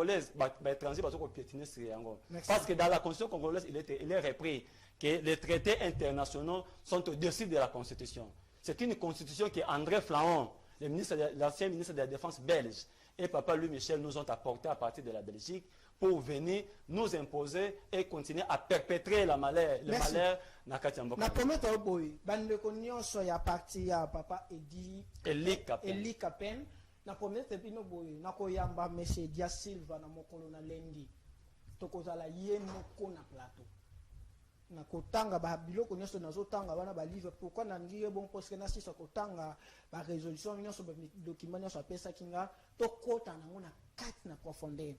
congolaise, étranger, piétiner sur Yango. Parce que dans la constitution congolaise, il est repris que les traités internationaux sont au-dessus de la constitution. C'est une constitution que André Flaon, l'ancien ministre de la Défense belge, et Papa Louis Michel nous ont apporté à partir de la Belgique pour venir nous imposer et continuer à perpétrer le malheur dans Katiamboka. Na promette au boy, bande konyo so ya parti ya Papa Eli Kapen. Na promette et puis no boy, na koyamba Monsieur Dia Silva na mokolo na lendi. Tokozala ye moko na plateau. Na kotanga ba biloko nyonso nazotanga bana ba livre pourquoi na ngiye bon parce que na sisa kotanga ba résolution nyonso ba document nyonso apesa kinga to kota na ngona 4 na profondeur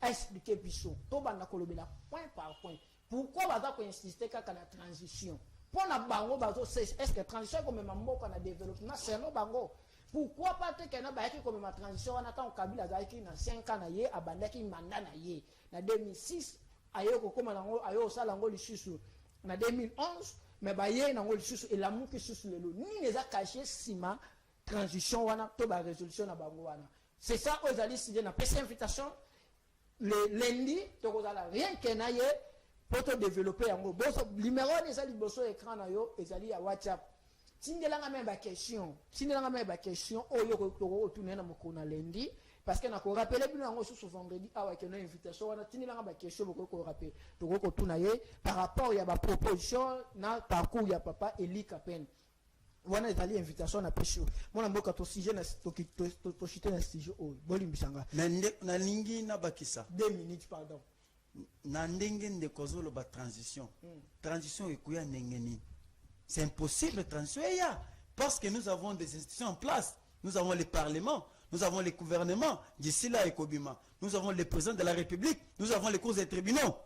expliquer biso to banda kolobela point par point pourquoi baza ko insister kaka na transition pona bango bazo est-ce que transition comme mamboko na développement c'est no bango pourquoi pas te kana ba yaki comme ma transition wana tant Kabila zaki na 5 ans na ye abandaki mandat na ye na 2006 ayo kokoma nango ayo sala ngo lisusu na 2011 mais ba ye nango lisusu et l'amour qui susu lelo ni les a caché sima transition wana to ba résolution na bango wana c'est ça aux alliés si na pesa invitation le lundi to kozala rien que na ye pour te développer yango boso numéro des ali boso écran na yo ezali ya WhatsApp tindelanga même ba question oyo ko tourner na mokona lundi parce que na ko rappeler bino yango sous vendredi awa que na invitation wana tindelanga ba question ko rappeler to ko tuna ye par rapport ya ba proposition na parcours ya Papa Eli Kapen wana ezali invitation na pesho mona mboka to sujet na to chiter na sujet oyo bolimbisanga na lingi na bakisa 2 minutes pardon na ndenge nde kozolo ba transition ekuya ndengeni. C'est impossible transition parce que nous avons des institutions en place. Nous avons le Parlement, nous avons le gouvernement, d'ici là Ekobima. Nous avons le président de la République, nous avons les cours des tribunaux.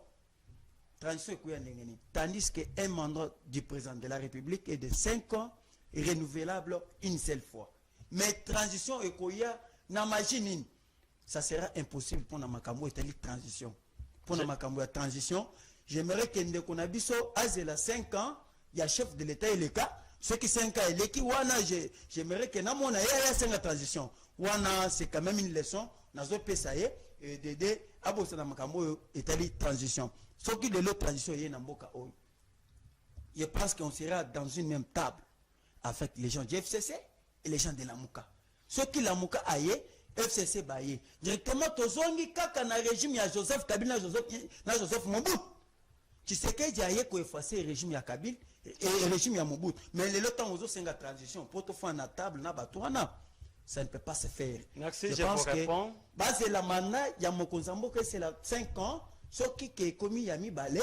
Transition ekuya ndengeni. Tandis que un mandat du président de la République est de 5 ans et renouvelable une seule fois. Mais transition ekoya na machine, ça sera impossible pour na makambo etali transition. Pour na makambo ya transition, j'aimerais que ndeko na biso azela 5 ans, il y a chef de l'État et le cas, ceux qui 5 ans et les qui wana j'aimerais que na mona ya 5 ans transition. Wana c'est quand même une leçon, nazo pesaye et d'aider à bosser na makambo etali transition. Ce qui de l'autre transition yé na mboka oyo. Je pense qu'on sera dans une même table avec les gens du FCC et les gens de la Mouka. Ceux qui la Mouka aye, FCC baye. Directement tozongi kaka na régime ya Joseph Kabila na Joseph Mobutu. Tu sais que j'ai ko effacer le régime ya Kabila et le régime ya Mobutu. Mais le temps aux autres la transition pour te faire na table na batouana. Ça ne peut pas se faire. Merci, je vous réponds. Base la mana ya mokonzambo que c'est la 5 ans, ce qui est commis ya mi balé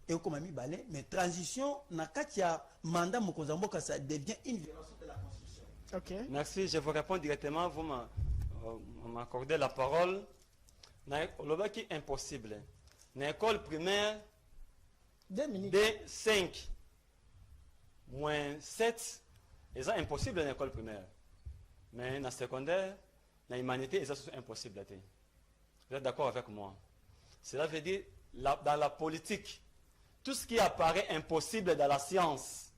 et comme mi balé, mais transition na katia mandat mokonzambo que ça devient une violation de la constitution. OK. Merci, je vous réponds directement, vous m'accordez la parole. Le qui est impossible. Dans l'école primaire, 2 minutes. D5 moins 7, c'est impossible dans l'école primaire. Mais dans le secondaire, dans l'humanité, c'est impossible. Vous êtes d'accord avec moi? Cela veut dire, dans la politique, tout ce qui apparaît impossible dans la science,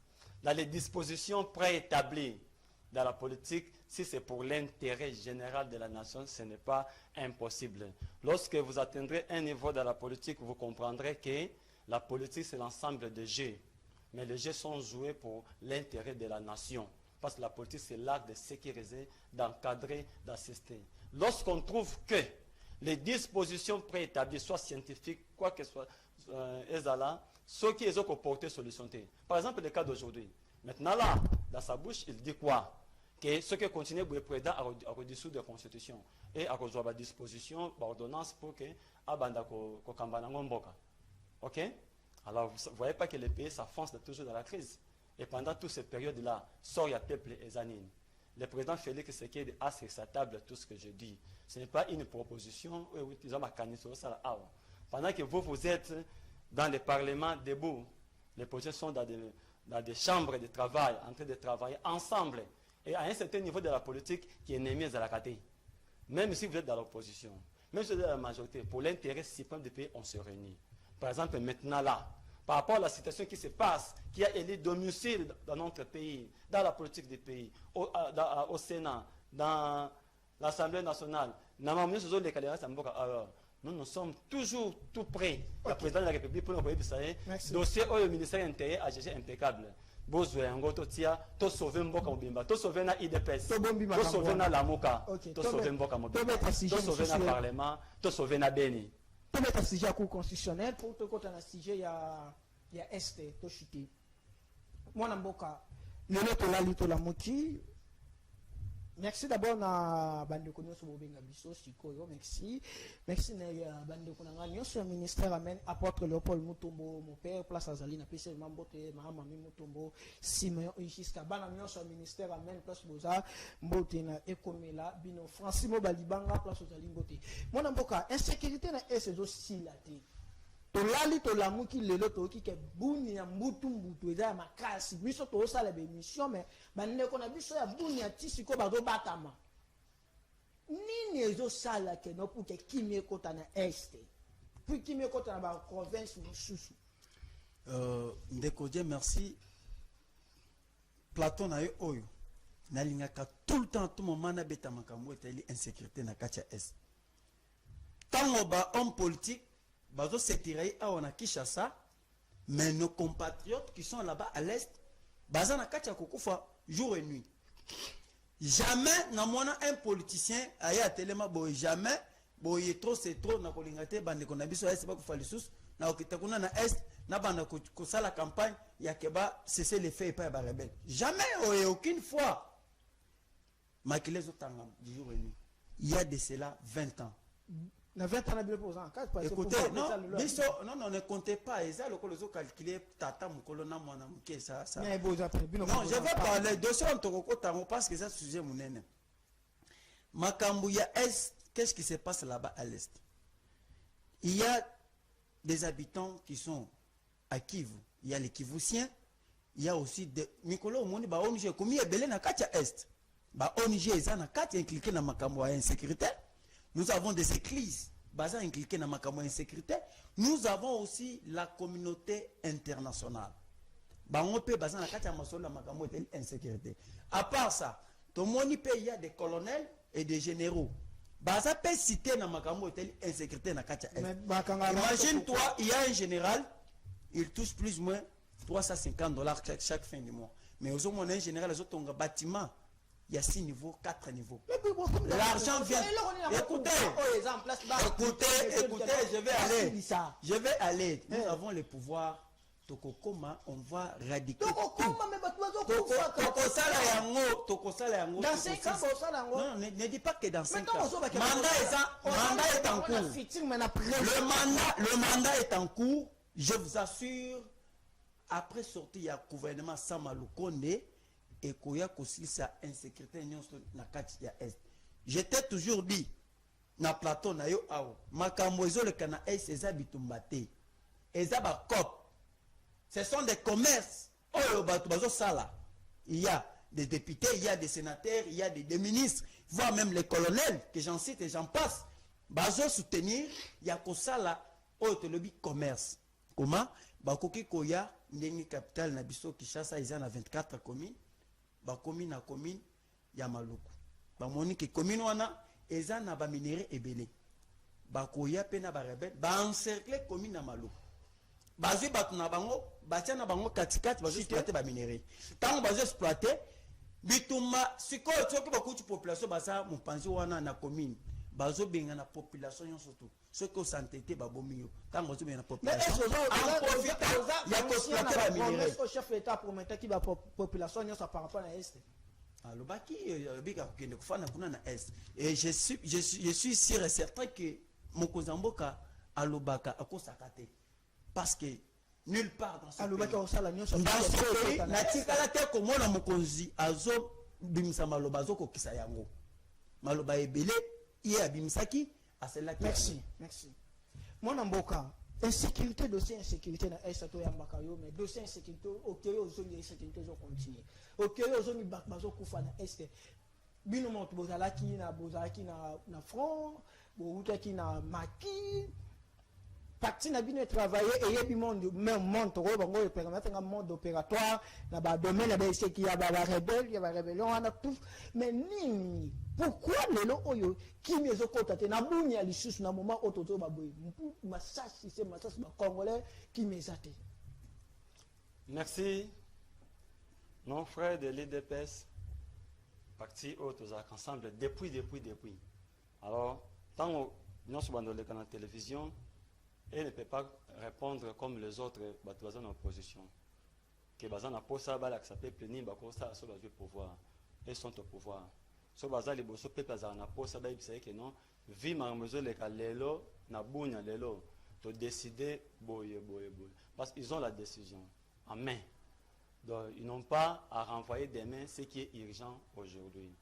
dans les dispositions préétablies, dans la politique, si c'est pour l'intérêt général de la nation, ce n'est pas impossible. Lorsque vous atteindrez un niveau dans la politique, vous comprendrez que la politique, c'est l'ensemble des jeux. Mais les jeux sont joués pour l'intérêt de la nation. Parce que la politique, c'est l'art de sécuriser, d'encadrer, d'assister. Lorsqu'on trouve que les dispositions préétablies, soit scientifiques, quoi que ce soit, ceux qui ont porté solution. Par exemple, le cas d'aujourd'hui. Maintenant là, dans sa bouche, il dit quoi? Que ceux qui continuent le président à redissoudre la constitution et à rejoindre la disposition, l'ordonnance pour que Abanda Kambana Ngomboka. Ok? Alors vous ne voyez pas que le pays s'enfonce toujours dans la crise. Et pendant toute cette période-là, sort le peuple et Zanine. Le président Félix Tshisekedi a sur sa table tout ce que je dis. Ce n'est pas une proposition. Pendant que vous êtes dans le Parlement debout, les projets sont dans des chambres de travail, en train de travailler ensemble. Et à un certain niveau de la politique qui est ennemi à la caté. Même si vous êtes dans l'opposition, même si vous êtes dans la majorité, pour l'intérêt suprême du pays, on se réunit. Par exemple, maintenant là, par rapport à la situation qui se passe, qui a élu domicile dans notre pays, dans la politique du pays, au Sénat, dans l'Assemblée nationale, nous sommes toujours tout prêts. Le président de la République pour nous envoyer Merci. dossier au ministère intérieur a géré impeccable. Bozwe yango totia to sauver mboka mobimba to sauver na IDPS to sauver na Lamuka to sauver mboka mobimba to sauver na parlement to sauver na Beni to mettre un sujet à cour constitutionnel pour te côté un sujet il y a este to chuter moi na mboka lelo to la lito la moki. Merci d'abord na bande ko nyonso bobenga biso sikoyo merci na bande ko na nyonso ya ministère amen apôtre Léopold Mutombo mon père place azali na PC mambote mama mi Mutombo Simeon jusqu'à bana nyonso ya ministère amen place boza mbote na ekomela bino Francimo Balibanga place azali mbote mona mboka insécurité na esezo sila te tolali tolamuki lelo toki ke buni ya mbutu eza makasi biso to sala be mission mais bandeko na biso ya buni ya tisiko bazo batama nini ezo sala ke no pour ke kimie kota na este puis kimie kota na ba province mosusu ndeko Dieu merci Platon na yo oyo nalingaka tout le temps tout moment na beta makambo etali insécurité na kacha est tango ba homme politique bazo se tirer à on a Kinshasa mais nos compatriotes qui sont là-bas à l'est baza na kacha kokufa jour et nuit jamais na mona un politicien aya telema boy jamais boy trop c'est trop na kolingate bande ko na biso est ba kufa lisusu na okita kuna na est na banda ko sala campagne ya keba cesser les faits pas ba rebelle jamais aucune fois makilezo tangam jour et nuit il y a de cela 20 ans. Na 20 ans na bilo posant. Écoutez, non, ne comptez pas. Eza le coloso calculé tata mukolo na mwana muke ça. Non, je vais parler de ça parce que ça sujet munene. Makambu ya est, qu'est-ce qui se passe là-bas à l'est? Il y a des habitants qui sont à Kivu. Il y a les Kivusiens. Il y a aussi des Mikolo Moni ba ONG komi ebele na katia est. Ba ONG eza na katia impliqué na makambu ya insécurité. Nous avons des églises basées impliquées dans la insécurité. Nous avons aussi la communauté internationale. On peut baser dans la insécurité. À part ça, tout le monde il y a des colonels et des généraux. Baza peut citer dans la insécurité. Imagine-toi, il y a un général, il touche plus ou moins $350 chaque fin du mois. Mais aux hommes, un général, les autres ont un bâtiment. Il y a 6 niveaux, 4 niveaux. L'argent vient. Écoutez, je vais aller. Nous avons le pouvoir. Tokokoma, on va radiquer. Dans 5 ans, non, ne dis pas que dans 5 ans. Mandat est en cours. Le mandat est en cours. Je vous assure, après sortir, il y a le gouvernement Samalou Konde. Et koya kosi sa insécurité na kati ya est. J'étais toujours dit na plateau na yo awo makambo ezo le kana est eza bitumbate eza ba cop. Ce sont des commerces oyo bato bazo sala. Il y a des députés, il y a des sénateurs, il y a des ministres, voire même les colonels que j'en cite et j'en passe. Bazo soutenir ya kosala oyo te lobi commerce. Comment bakoki koya ndenge capitale na biso Kinshasa eza na 24 communes. Ba commune na commune ya maluku ba moni ke commune wana eza na ba minéraux ebele ba koya pe na ba rebelle ba encercler commune na maluku bazwi batu na bango batia na bango katikati bazo exploiter ba minéraux tant bazo exploiter bituma sikoyo tsoki ba kuti population basa mupanzi wana na commune bazo benga na population yon surtout ceux qui sont entêtés ba bomio tant bazo benga na population ya ko exploiter ba minéraux au chef d'état promettait qui ba population yon ça par rapport à est alobaki bika kende kufana kuna na est et je suis sûr et certain que mokozamboka alobaka akosakate parce que nulle part dans ce alobaka osala nyonso na tikala te komona mokonzi azo bimisa maloba zo kokisa yango maloba ebele ye abimisaki aselaki. Merci mwana mboka insécurité dossier insécurité na est to yambaka yo mais dossier insécurité okeyo ozongi insécurité zo continuer okeyo ozongi bazo kufa na est bino moto bozalaki na front boutaki na maki parti na bino travailler et yebi monde même monde to bango permettre un mode opératoire na ba domaine na ba sécurité ya ba rebelle ya ba rébellion ana tout mais nini Pourquoi lelo oyo kimi ezokota te na bunya lisusu na moment ototo baboy mpu masasi c'est masasi ba congolais kimi ezate. Merci. Non frère de l'IDPS parti autres ensemble depuis. Alors tant nous sommes dans la télévision, et ne peut pas répondre comme les autres batouazans en opposition. Que bazan a posa bala que ça peut plenir bakosa sur le pouvoir. Ils sont au pouvoir. So bazali boso peuple azana posa ba ibisa que non vi marmezo le kalelo na bunya lelo to décider boye. Parce qu'ils ont la décision en main. Donc ils n'ont pas à renvoyer des mains ce qui est urgent aujourd'hui.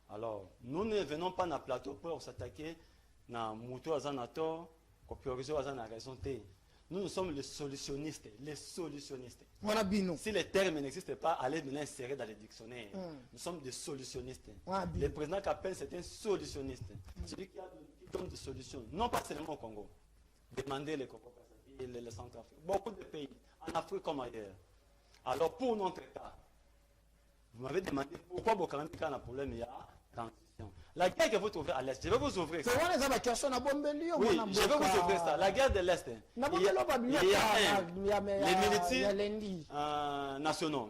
Alors nous ne venons pas na plateau pour s'attaquer na muto azanato ko prioriser azana raison té. Nous sommes les solutionnistes. Si les termes n'existent pas, allez nous l'insérer dans les dictionnaires. Nous sommes des solutionnistes. Le président Kapel, c'est un solutionniste. Celui qui donne des solutions, non pas seulement au Congo. Demandez les Congo, les Centrafrique, beaucoup de pays, en Afrique comme ailleurs. Alors pour notre cas, vous m'avez demandé pourquoi Bokaram a un problème, il y a transition. La guerre que vous trouvez à l'Est, je vais vous ouvrir ça. Oui, je vais vous ouvrir ça. La guerre de l'Est, il y a les militaires nationaux.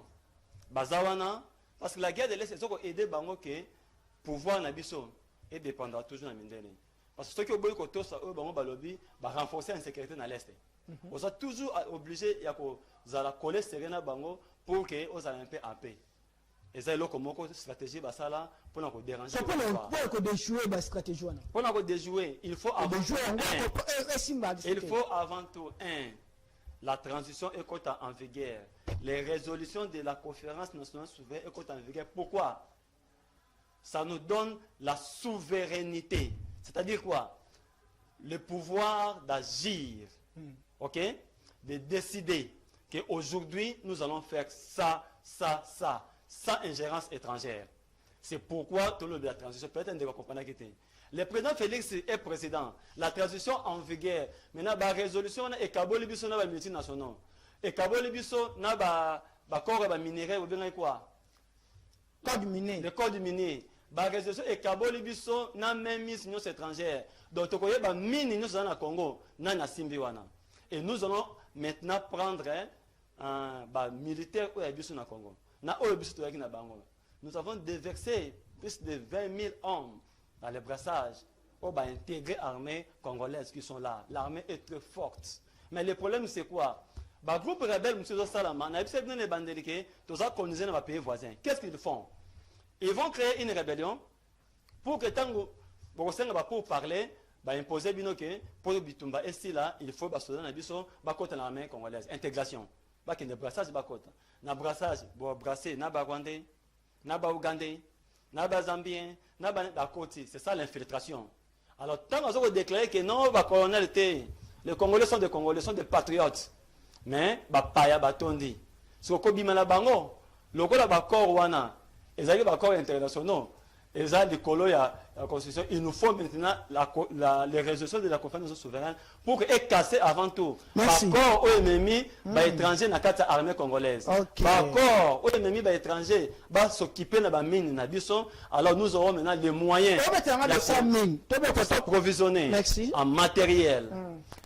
Bazawana, parce que la guerre de l'Est, c'est aider Bango que pouvoir Nabiso et dépendra toujours de Mindele. Parce que ceux qui ont beaucoup de choses, ils vont renforcer la sécurité dans l'Est. Vous êtes toujours obligé de coller Serena Bango pour que vous ayez un peu en paix. Et c'est là comment stratégie basala pour nous déranger. Pour déjouer la stratégie. Pour nous déjouer, il faut avant tout la transition est en vigueur. Les résolutions de la conférence nationale souveraine est en vigueur. Pourquoi? Ça nous donne la souveraineté. C'est-à-dire quoi? Le pouvoir d'agir. Ok? De décider qu'aujourd'hui nous allons faire ça, sans ingérence étrangère. C'est pourquoi tout le de la transition peut être un compagnie qui était. Le président Félix est président. La transition en vigueur. Maintenant, la résolution est Kaboli Bisso na multinationaux. Et Kaboli Bisso na ba corps ba minerai ou bien quoi? Code minier. Le code minier. La résolution est Kaboli Bisso na même mise union étrangère. Donc to koye ba mine nous dans le Congo na na Simbiwana. Et nous allons maintenant prendre un militaire au Bisso na Congo. Nous avons déversé plus de 20 000 hommes dans les brassages pour intégrer l'armée congolaise qui sont là. L'armée est très forte. Mais le problème, c'est quoi? Le groupe rebelle, M. Salama, n'a pas les bandeliers, tous les colonisés dans les pays voisins. Qu'est-ce qu'ils font? Ils vont créer une rébellion pour que pour parler, imposer pour Bitumba et si là, il faut que l'armée congolaise. Intégration. Il y a brassage, na brassage, brasser, na Rwandais, na Ougandais, na Zambien, na Côte. C'est ça l'infiltration. Alors, tant qu'on a déclaré que non, les Congolais sont des patriotes. Mais, paya batondi. Si on a la bango, le corps wana, ils ont des corps internationaux. Ils ont des colons la constitution. Il nous faut maintenant les résolutions de la conférence souveraine pour casser avant tout. D'accord, aux ennemis, étrangers dans la armée congolaise. D'accord, aux ennemis étrangers, s'occuper de la mine. Alors nous aurons maintenant les moyens pour s'approvisionner en matériel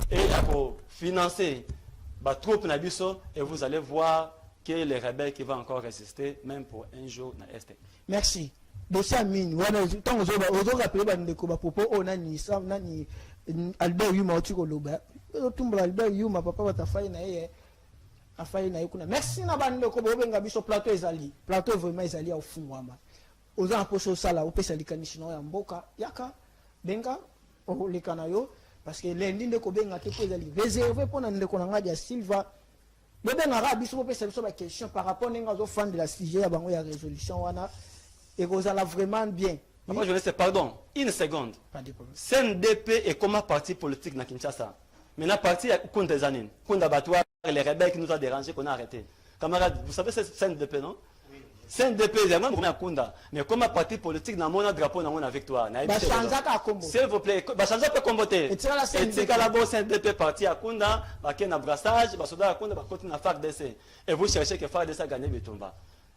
et pour financer les troupes et vous allez voir que les rebelles qui vont encore résister, même pour un jour dans l'Est. Merci. Dossier mine wana tant ozo rappeler bandeko ba popo ona ni sam nani Albert Yuma otiko loba otumbula Albert Yuma papa batafai na yeye afai na yekuna merci na bandeko bobenga biso plateau vraiment ezali au fungwama oza aposo sala opesa likanishino ya mboka yaka benga o lekana yo parce que lundi ndeko benga ke ezali réservé pour na ndeko na ngadi ya Silva bobenga ra biso opesa biso ba question par rapport nenga zo fan de la sujet ya bango ya résolution wana. Et vous allez vraiment bien. Moi, je laisse, pardon, une seconde. CNDP est comme un parti politique dans Kinshasa. Mais la parti est contre des années. Contre l'abattoir, les rebelles qui nous ont dérangés, qu'on a arrêté. Camarades, vous savez, c'est CNDP, non? CNDP, c'est vraiment un Kunda. Mais comme un parti politique, dans mon drapeau, dans mon victoire. S'il vous plaît, changer peut combattre. Et si la CNDP parti à Kunda, il y a un brassage, il y a un FARDC. Et vous cherchez que FARDC a gagné Bitumba.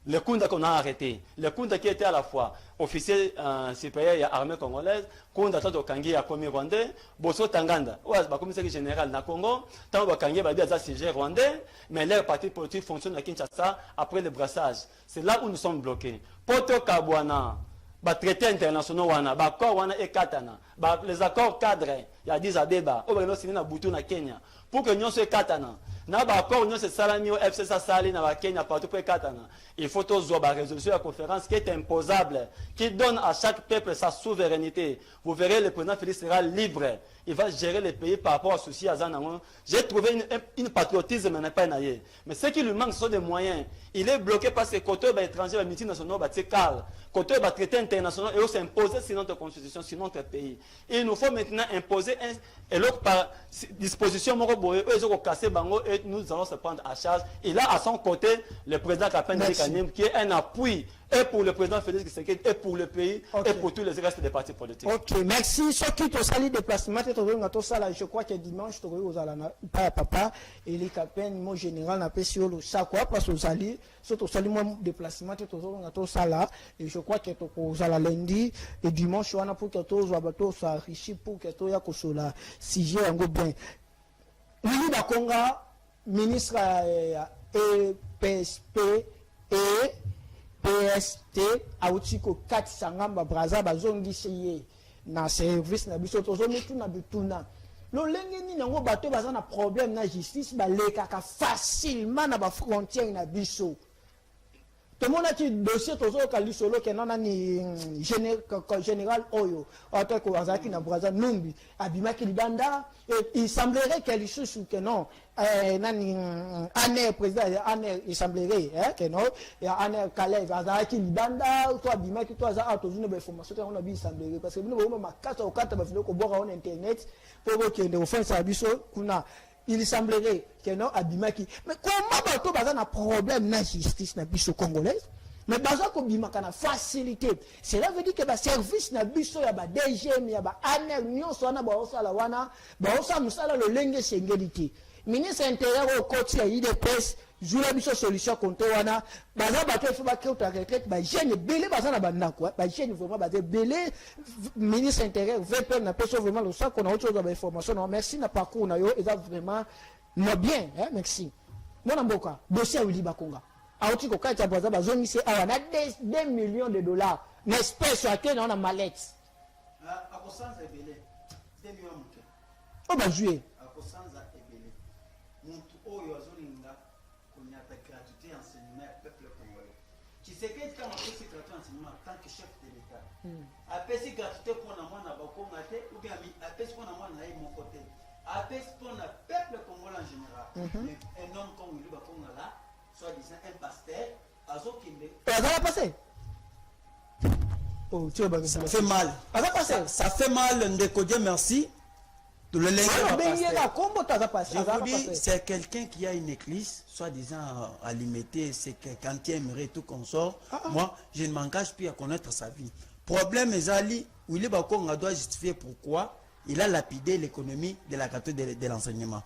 Le Kunda qu'on a arrêté, le Kunda qui était à la fois officier supérieur de l'armée congolaise, Kunda Tato Kangi a commis rwandais, Bosso Tanganda, ou le commissaire général na Congo, Tango Kangi a dit à sujet rwandais, mais leur parti politique fonctionne à Kinshasa après le brassage. C'est là où nous sommes bloqués. Poto Kabwana, traité international wana, accord wana et katana, les accords cadres, il y a 10 Abeba, au Brésil signé na Butu na Kenya, pour que nous soyons katana. Na ba accord nous se salami au FCSA sali na Kenya partout pour katana. Il faut tous voir la résolution de la conférence qui est imposable, qui donne à chaque peuple sa souveraineté. Vous verrez, le président Félix sera libre. Il va gérer le pays par rapport aux soucis à Zanango. J'ai trouvé une patriotisme, mais n'est pas naïe. Mais ce qui lui manque, ce sont des moyens. Il est bloqué par ses côtés étrangers, les multinationaux, les côté traité international, et aussi imposer sur notre constitution, sur notre pays. Et il nous faut maintenant imposer et l'autre par disposition, et nous allons se prendre à charge. Il a à son côté le président Kapen qui est un appui et pour le président Félix Tshisekedi et pour le pays et pour tous les restes des partis politiques. Ok, merci. Ce qui te sali déplacement, je crois que dimanche, tu as papa et les Kapen, mon général, n'a pas si le sac, parce que sali, surtout sali, mon déplacement, tu as et je crois que tu as lundi et dimanche, on a pour que tu sois riche pour que tu aies la sujet en bien. Lili Bakonga, ministre EPSP et PST autiko 4 ngamba braza bazongisi na service na biso tozomitu na bituna lo lenge ni nango bato baza na problème na justice balekaka facilement na ba frontière na biso. Tout le monde a dit dossier tozo kalisolo ke nana ni général Oyo autant que Wazaki na braza numbi abimaki libanda et il semblerait qu'elle sous que non nani année président année il semblerait que non et année Calais Wazaki libanda toi abimaki toi za autozune ba information on a bien semblerait parce que nous on ma carte au carte ba filo ko boka on internet pour que des offenses à biso kuna. Il semblerait que non abimaki. Mais comment bato baza na problème na justice na biso congolaise? Mais baza ko bimaka na facilité. Cela veut dire que ba service na biso ya ba DGM ya ba ANR nyonso wana ba osala wana ba osala musala lo lenge sengelité. Ministre intérieur au côté IDPS joula biso solution contre wana baza bato faut ba créer retraite ba jeune belé baza na banda quoi ba jeune vraiment ba belé ministre intérieur VP na peso vraiment le sac on a autre chose ba information non merci na parcours na yo et vraiment no bien hein merci mon mboka dossier Willy Bakonga auti ko kati baza bazongi c'est awana 2 millions de dollars n'espèce à que na mallette à Kosanza belé 2 millions oh ba jouer à Kosanza belé muntu oyo azolinga konyata gratuité enseignement au peuple congolais. Tu sais que quand on fait gratuité enseignement en tant que chef de l'État, après si gratuité pour na mwana bakonga te ou bien après pour na mwana na mon côté, après pour le peuple congolais en général. Un homme comme Willy Bakonga là, soit disant un pasteur, azokinde. Ça va passer. Oh, tu vois, ça fait mal. Ça fait mal, Ndeko Dieu merci. Je vous dis, c'est quelqu'un qui a une église, soi-disant alimentée, c'est quelqu'un qui aimerait tout qu'on sort. Moi, je ne m'engage plus à connaître sa vie. Problème, Ezali, Willy Bakonga doit justifier pourquoi il a lapidé l'économie de la gratuité de l'enseignement.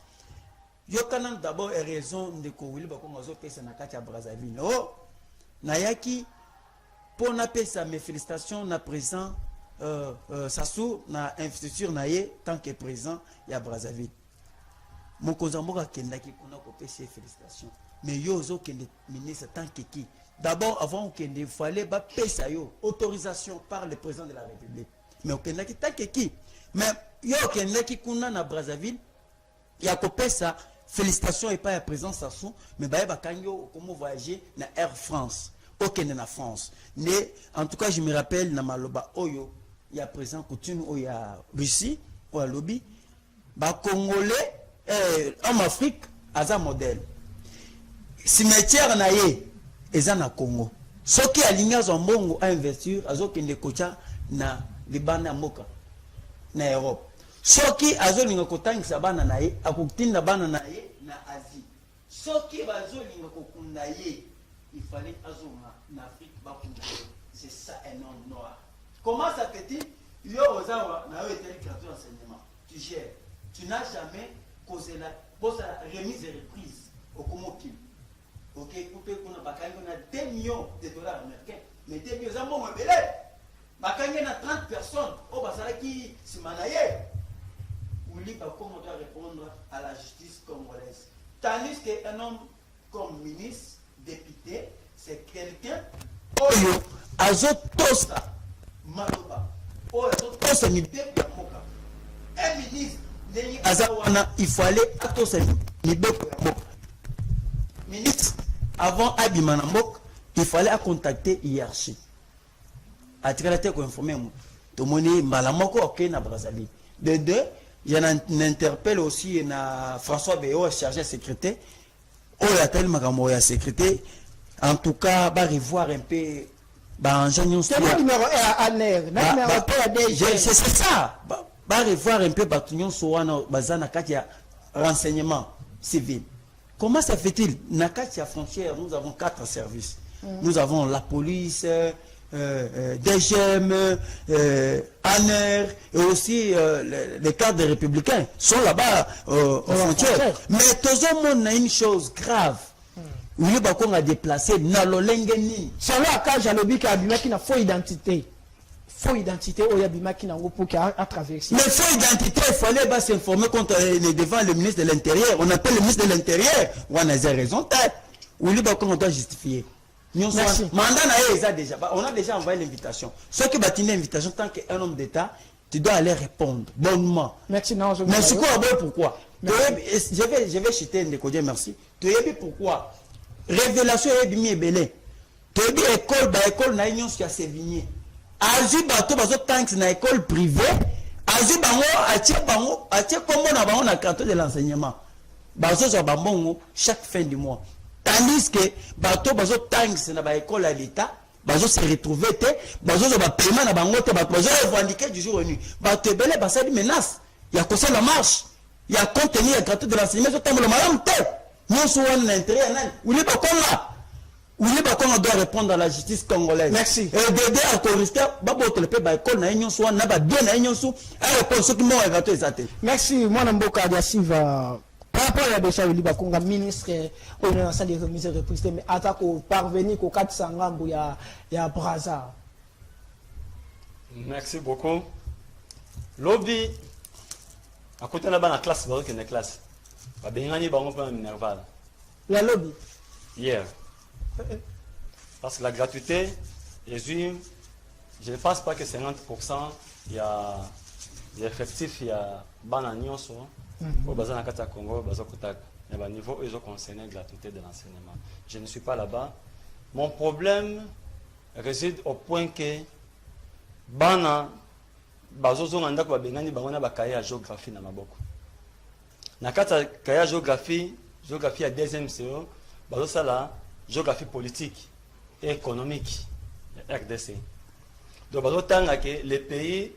Je connais d'abord raison de que Willy Bakonga a fait ça à Brazzaville. Oh, Nayaki, pour sa mes félicitations, na présent. Sassou na investiture naie tant que président ya Brazzaville. Mon Kozamboka kendaki kuna kopé ses félicitations. Mais yo zo kende ministre tant que qui. D'abord avant kende il fallait ba pesa yo autorisation par le président de la République. Mais kendaki tant que qui. Mais yo kendaki kuna na Brazzaville ya kopé ça félicitations et pas à président Sassou mais ba kanyo comment voyager na Air France. Aucun na France. Mais en tout cas je me rappelle na maloba oyo il y a présent coutume il y a Russie ou à lobby ba congolais en Afrique as un modèle cimetière naie eza na Congo soki alinga zombongo a investir azokende kocha na libana moka na Europe soki azolinga kotangisa bana naie akotinda bana naie na Asie soki bazolinga kokunda ye il fallait azonga na Afrique ba congolais c'est ça un homme noir. Comment ça fait-il? Tu gères. Tu n'as jamais causé la remise et reprise au Komokil. Ok, coupé qu'on a 2 millions de dollars américains. Mais 2 millions, ça m'a belé. Bakangé na 30 personnes. Oh, bah ça qui se manaye. Ouli, bah comment on doit répondre à la justice congolaise. Tandis qu'un homme comme ministre, député, c'est quelqu'un. Oyo, azotosa, maloba. Oyo, azotosa ni beko moka. Un ministre, Azawana, il fallait atosa ni beko moka. Ministre, avant Abimanambok, il fallait contacter hiérarchie. À travers la tête qu'on informait, tout le monde malamoko ok na Brazzaville. De deux, il y en a un interpelle aussi na François Béo, chargé secrétaire. Oh, il y a tellement de secrétaire. En tout cas, va revoir un peu. C'est le numéro à NER. C'est ça. Va revoir un peu Batunion Soana Bazana Katia renseignement civil. Comment ça fait-il? Nakatia frontière, nous avons 4 services. Nous avons la police, DGM, ANER et aussi les cadres républicains sont là-bas aux frontières. Mais tout le monde a une chose grave. Oui, on a déplacé Nalolengeni. C'est là que j'alobi qui a une fausse identité. Faux identité, il y a des qui n'ont pas traversé. Mais faux identité, il fallait s'informer devant le ministre de l'Intérieur. On appelle le ministre de l'Intérieur. On a des raisons. Oui, on doit justifier. Merci. On a déjà envoyé l'invitation. Ceux qui battent l'invitation, tant qu'un homme d'État, tu dois aller répondre bonnement. Merci. Non, je merci pourquoi. Je vais chuter un décodé, merci. Tu as vu pourquoi? Révélation est bien belé. Tu as vu école na union qui a sévigné. Azu bato bazo tanks na école privée. Azu bango atie comme on a bango na carte de l'enseignement. Bazo zo bambongo chaque fin du mois. Tandis que bato bazo tanks na ba école à l'état, bazo se retrouver te, bazo zo ba paiement na bango te, bazo revendiquer du jour au nuit. Bato belé basa di menace. Il y a conseil la marche. Il y a contenu la carte de l'enseignement zo tambo le malam te. Nous sommes l'intérêt nan. Ou les bakon là. Ou les bakon doit répondre à la justice congolaise. Merci. Et d'aider à corriger babo te le pe ba école na union so na ba bien na union so. À répondre ce qui m'ont évacué ça te. Merci moi Mboka Diasiva. Par rapport à déjà le Libakonga ministre au l'ensemble des remises reprisées mais attaque au parvenir au 400 ngambo ya Brazza. Merci beaucoup. Lobby à côté là-bas la classe dans une classe. Ba bengani bango pa minerval. La lobby. Hier. Parce que la gratuité résume, je ne pense pas que 50% il y a des effectifs, il y a bananion sur au bazar na kata Congo, bazar kotak. Il y a un niveau ils ont concerné la gratuité de l'enseignement. Je ne suis pas là-bas. Mon problème réside au point que bana bazozo nganda ko bengani bangona bakaya géographie na maboko. Na kata kaya géographie à deuxième CO, bazo sala géographie politique et économique, RDC. Donc, que le pays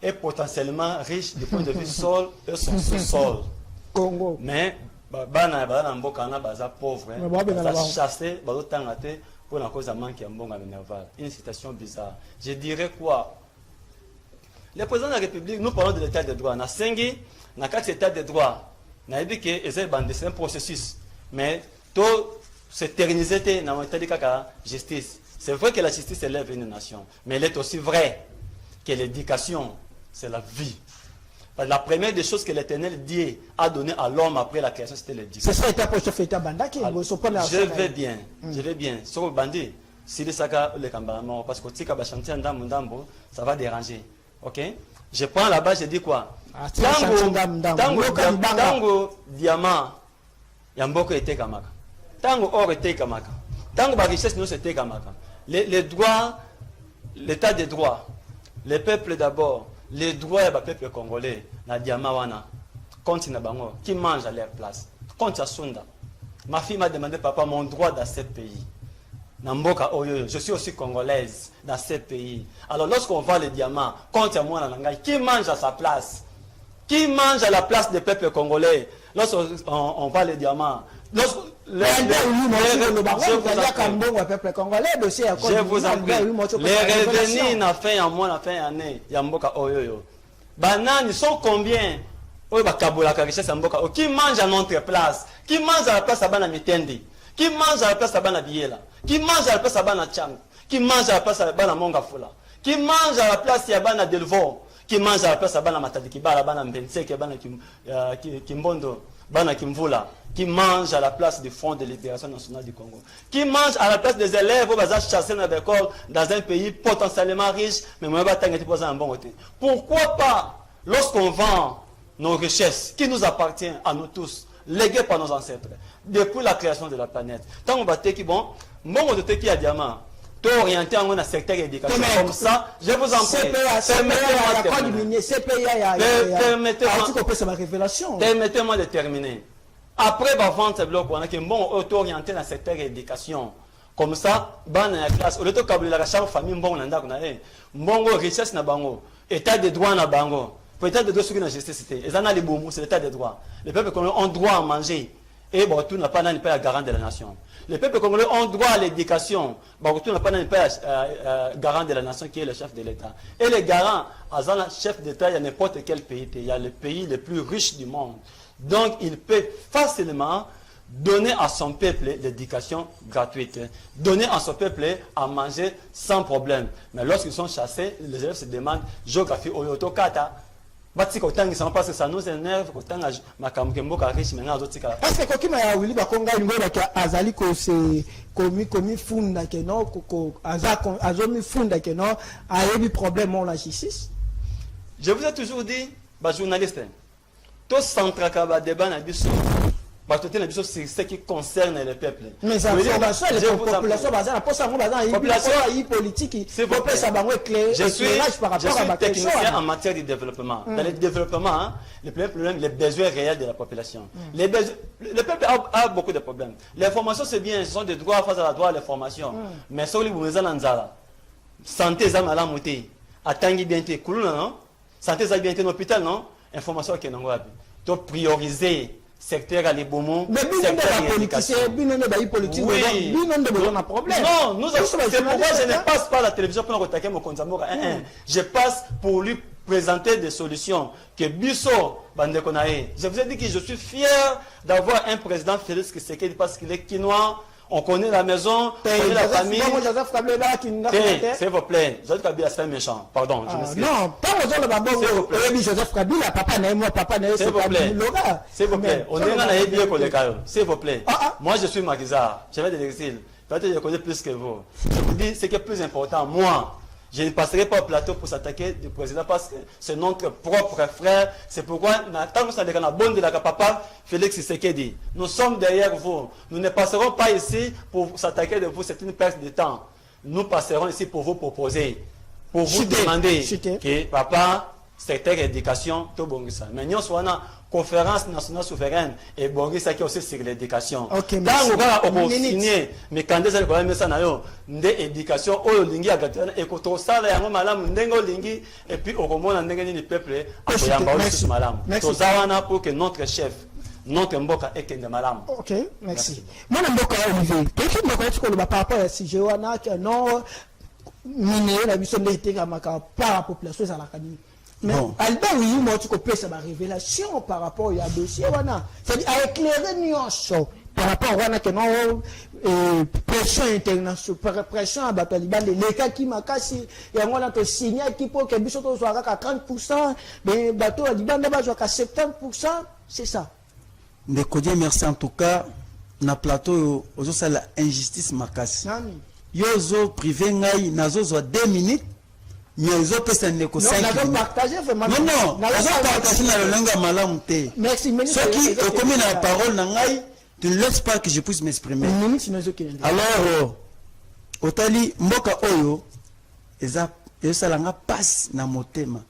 est potentiellement riche du point de vue sol et son sous-sol. Congo. Mais, bana mbokana baza pauvre, baza chassé, pour la cause de manque de bon minerval. Une citation bizarre. Je dirais quoi? Le président de la République, nous parlons de l'état de droit. Na sengi, na quatre états de droit. Na dit que c'est un processus. Mais tout s'éterniser dans la justice. C'est vrai que la justice élève une nation, mais il est aussi vrai que l'éducation, c'est la vie. La première des choses que l'Éternel dit a donné à l'homme après la création, c'était l'éducation. C'est ça, je vais bien, je vais bien. Sur le bandit, si le saka le kambamo, parce que tika bachanti ndambo, ça va déranger. Ok? Je prends là-bas, je dis quoi? Tango diamant, yamboko était kamaka. Tango or était kamaka. Tango ba richesse nous c'était kamaka. Les droits, l'état des droits, les peuples d'abord, les droits du peuple congolais, na diamawana, compte na bango, qui mange à leur place. Compte à Sunda. Ma fille m'a demandé, papa, mon droit dans ce pays. Namboka Oyo, je suis aussi congolaise dans ce pays. Alors lorsqu'on voit les diamants, compte à moi dans l'angai, qui mange à sa place? Qui mange à la place des peuples congolais? Lorsqu'on voit les diamants, je vous en prie. Les revenus n'a fait un mois, n'a fait un année. Yamboka Oyoyo. Bananes, ils sont combien? Qui mange à notre place? Qui mange à la place à Bana Mitendi? Qui mange à la place de Bana Biela? Qui mange à la place de Bana Chang? Qui mange à la place de Bana Mongafula? Qui mange à la place de Bana Delvaux? Qui mange à la place de Bana Matadiki, Bana Mbenseke, Bana Kimbondo, Bana Kimvula? Qui mange à la place du Front de libération nationale du Congo? Qui mange à la place des élèves au bazar chassés dans l'école dans un pays potentiellement riche, mais moi, je un bon côté. Pourquoi pas, lorsqu'on vend nos richesses, qui nous appartient à nous tous, léguées par nos ancêtres, depuis la création de la planète, tant on va te qui bon, bon de te qui a diamant, tout orienté en un secteur éducatif comme ça, je vous en prie, permettez-moi de terminer. Après, va vendre ce bloc, on a qui bon auto-orienté dans le secteur éducation. Comme ça, dans la classe, au lieu de câbler la chaque famille, bon, on a bon richesse na bango, état de droit na bango, peut-être de deux sous la justice, et ça n'a les bons mots, c'est l'état de droit. Les peuples ont droit à manger, et bon, tout n'a pas n'a pas la garant de la nation. Les peuples congolais ont droit à l'éducation, bon, tout n'a pas n'a pas garant de la nation qui est le chef de l'État. Et les garants, à un chef d'État, il y a n'importe quel pays, il y a le pays le plus riche du monde. Donc, il peut facilement donner à son peuple l'éducation gratuite, donner à son peuple à manger sans problème. Mais lorsqu'ils sont chassés, les élèves se demandent géographie oyotokata. Parce que ça nous énerve parce que quand m'a Willy Bakonga azali ko se komi funda ke no ko azomi funda ke no a eu problème on la justice. Je vous ai toujours dit, journaliste, tout centre ba débat na biso c'est ce qui concerne le peuple. Mais ça, la population politique, je suis technicien en matière de développement. Dans le développement, le problème, les besoins réels de la population. Le peuple a beaucoup de problèmes. L'information, c'est bien, ce sont des droits face à la droit à l'information. Mais sur les santé, ça m'a monté. Attendez bien, santé, ça bien, l'hôpital, non? Information qui est non. Donc, prioriser. Secteur à l'Ebomo, secteur éducation. Oui. Non, c'est pourquoi je ne passe pas à la télévision pour attaquer mon Konzamora. Je passe pour lui présenter des solutions. Que Bisso, Bandekonae. Je vous ai dit que je suis fier d'avoir un président Félix Tshisekedi parce qu'il est quinois. On connaît la maison, on connaît la famille. S'il vous plaît, Joseph Kabila c'est un méchant. Pardon, je m'excuse. Non, pas Joseph Kabila, papa n'est moi, papa n'est s'il vous plaît. S'il vous plaît, on est dans la bien pour les cas. S'il vous plaît. Moi je suis Makiza, je vais de l'exil. Peut-être que je connais plus que vous. Je vous dis ce qui est plus important. Moi, je ne passerai pas au plateau pour s'attaquer du président parce que c'est notre propre frère. C'est pourquoi, tant que ça n'est qu'un bon de la papa, Félix Tshisekedi, nous sommes derrière vous. Nous ne passerons pas ici pour s'attaquer de vous, c'est une perte de temps. Nous passerons ici pour vous proposer, pour vous demander que papa, secteur éducation, tout bon ça. Mais nous sommes en conférence nationale souveraine et Boris qui aussi sur l'éducation. Quand on va signer, mais quand des élèves ont ça na éducation, au lingi à gâteau et quand on sale à malam ndengo lingi et puis au moment ndengo ni peuple à yamba aussi malam. Tout ça on pour que notre chef, notre mboka est de malam. Ok, merci. Moi mboka Olivier, qu'est-ce que mboka tu connais par rapport à si je wana que non minier la mission d'été par la population à l'académie. Mais Albert, oui, moi, tu peux faire ma révélation par rapport à dossier, c'est-à-dire à éclairer nuance par rapport à pression internationale, pression à Bataliban, les cas qui m'a cassé, et on a signé qui peut que Bissot soit à 30%, mais bateau à Liban n'est pas à 70%, c'est ça. Merci en tout cas, na plateau, aux autres, la injustice m'a cassé. Yozo privé, nazo 2 minutes. Mais les autres personnes ne connaissent pas. Non, non, merci. Ceux qui ont commis la parole, tu ne laisses pas que je puisse m'exprimer. Alors, Otali, Mboka Oyo, ça passe dans mon thème.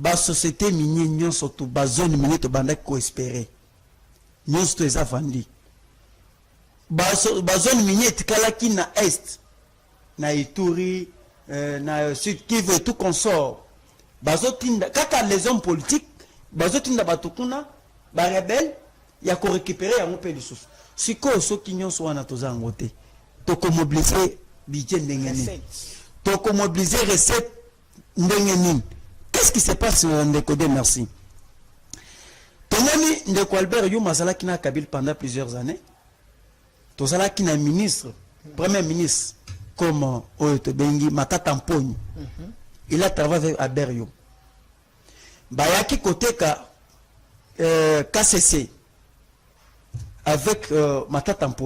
La société minière, surtout, la zone minière, tu vas espérer. Nous, tu es vendu. La zone minière, tu es na est, na Ituri. Qui veut tout consort kaka les hommes politiques bazotinda batukuna ba rebelle ya ko récupérer ya mopé lisusu siko soki nyonso wana tozango te to ko mobiliser budget ndengeni to ko mobiliser recette ndengeni. Qu'est-ce qui se passe ndeko de merci tomoni ndeko Albert Youm azalaki na Kabila pendant plusieurs années tozala qui na ministre premier ministre comme Oyoto Bengi Matata Mponi. Il a travaillé à Berio. Bayaki Koteka KCC avec Matata Mponi.